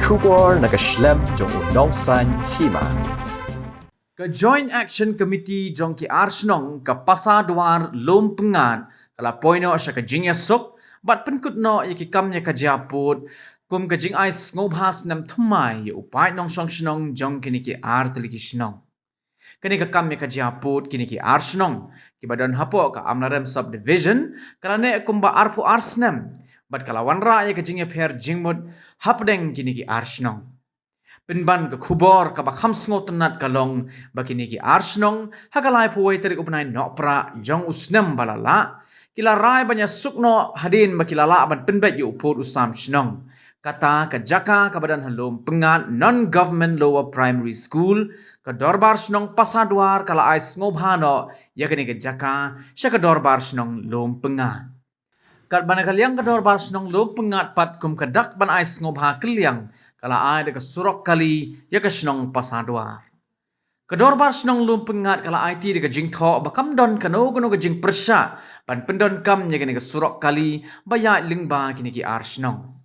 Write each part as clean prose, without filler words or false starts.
kubor nakaslem jong unongsan hima. Ka Joint Action Committee jong ki Arsnong ka pasadwar lumpengan kala poino siya ka jingya sok bat penkut no yaki kamnya ka japut kum ka jing ais ngobhas nam thumai upay nong song shnong jong kini ki artli ki shnong. Kini ka kamnya ka japut kini ki Arsnong ki badan hapo ka amlarem subdivision kala ne kumba arfu arsnem bat kala wanra ya ka jingya pher jingmut hapdeng kini ki Arsnong. Pinban ka khubor ka bakham sngotenat kalong bakini ki Arsnong hagalai puway tarik upnay nopra jong usnem balala kila rai banya sukno hadin makilala ban pinbet yu upod usam shnong kata ka jaka ka badan halom pengat non-government lower primary school ka dorbar shnong pasadwar kala ais ngobhano yakini ka jaka siya ka dorbar shnong lom pengat. Kat bana kalyang kador bars nong lo pengat pat kum kadak ban ais ngobha kalyang kala ai de surok kali ya ka snong pasadwar. Kador bars nong lo pengat kala ai ti de jing tho bakam don kano gono jing persya ban pendon kam ya ka surok kali baya lingba kini ki arsnong.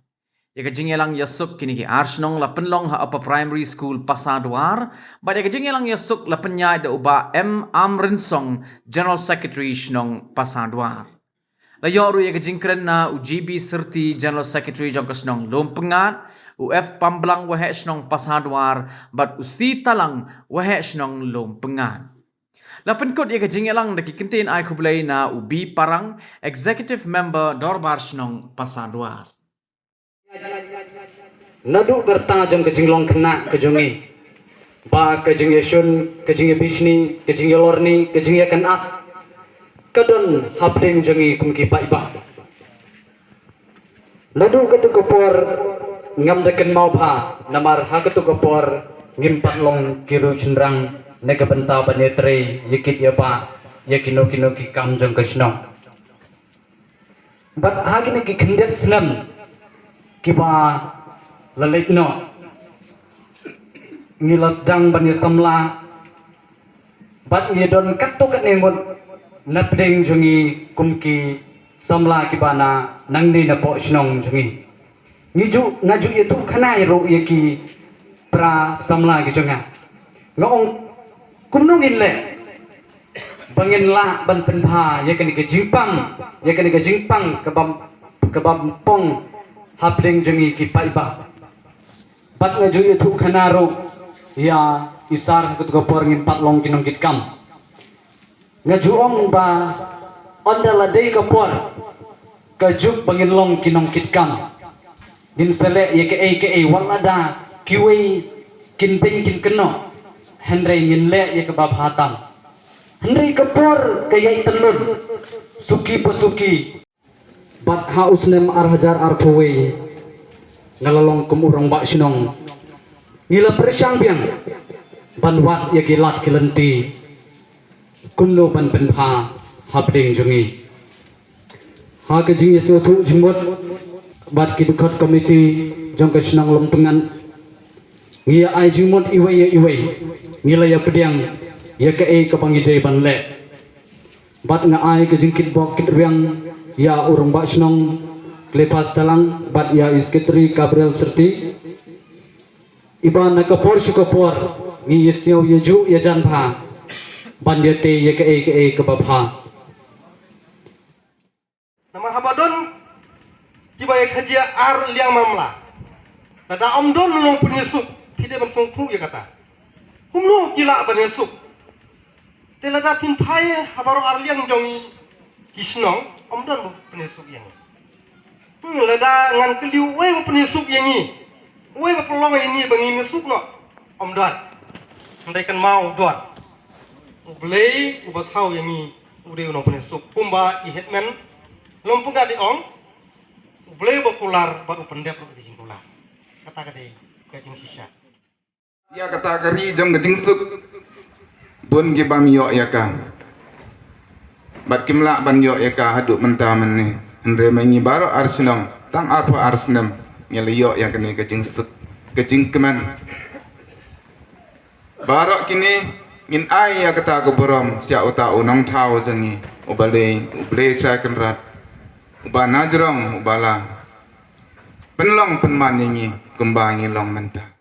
Ya ka jing elang yasuk kini ki arsnong la penlong ha upper primary school pasadwar ba ya ka jing elang yasuk la penyai de uba M Amrinsong general secretary snong pasadwar. Layoru ya kejingkren na UGB serti General Secretary jong kesnong lom pengat UF pamblang wahe snong pasadwar bat usi talang wahe snong lom pengat. Lapan kot ya kejingelang daki kentin ai kublay na ubi parang executive member dorbar snong pasadwar. Nadu kerta jong kejinglong kena kejongi ba kejingye shun kejingye bisni kejingye lorni kejingye kenat kadon hapding jongi kumki paiba nadu katu kopor ngam deken mau pha namar ha katu kopor ngimpat long kiru cundrang nega benta panetre yikit ya pa yakino kino ki kam jong kesno bat ha kini ki khindet snam ki ba lalitno ngilas dang bani samla bat ngidon katu kat nengon napdeng jungi kumki samla kibana nangni na po snong jungi ngiju naju itu khana iro yaki pra samla gi jonga ngong kumnong inle bangin la ban penpha yakani ke jingpang kebam pong hapdeng jungi ki paiba bat ngaju itu khana ro ya isar kut gopor ngin patlong kinong kitkam ngajuong ba ondala day kapor kajuk bangin long kinong kitkam din sele yeke walada kiwe kinping kin keno henry nginle yeke babhatam henry kapor kayai telun suki pesuki bat hausnem arhajar arpuwe ngalalong kumurong bak sinong ngila persyang biang banwat yeke lat kilenti kumno ban penpha hapding jungi ha ke jingi sotu jumot bat ki dukat committee jong ke senang lompengan ngia ai jumot iwe ngila ya pediang ya ke ke pangide ban le bat nga ai ke jingkit bok kit riang ya urang bak senong klepas talang bat ya isketri Gabriel serti iban ka por syukapor ngi yesyo yeju ya jan pha bandiate yeke kebabha namar habadon kiba yek hajia ar liang mamla tada omdon nulung penyesuk tidak bersong tu ya kata humno kila benyesuk telada pintai habaro ar liang jongi kisnong omdon penyesuk yang lada ngan keliu we penyesuk yang ni we pelong ini bangi mesuk no omdon ndaikan mau don ublei ubat hau yang ni udah unong punya sup pumba ihetmen lompu gak di ong ublei bakular baru pendep baru dijing kular kata kade kajing sisa ya kata kari jong kajing suk bun gibam yo ya ka bat kimla ban yo ya ka haduk menta menni andre mengi baro arsenong tang apa arsenam ngeli yo yang kene kajing suk kajing keman barok kini ngin ai ya kata ko borom sia uta unong thau zangi ubale trai kenrat uba najrong ubala penlong penman ini kembang long mentah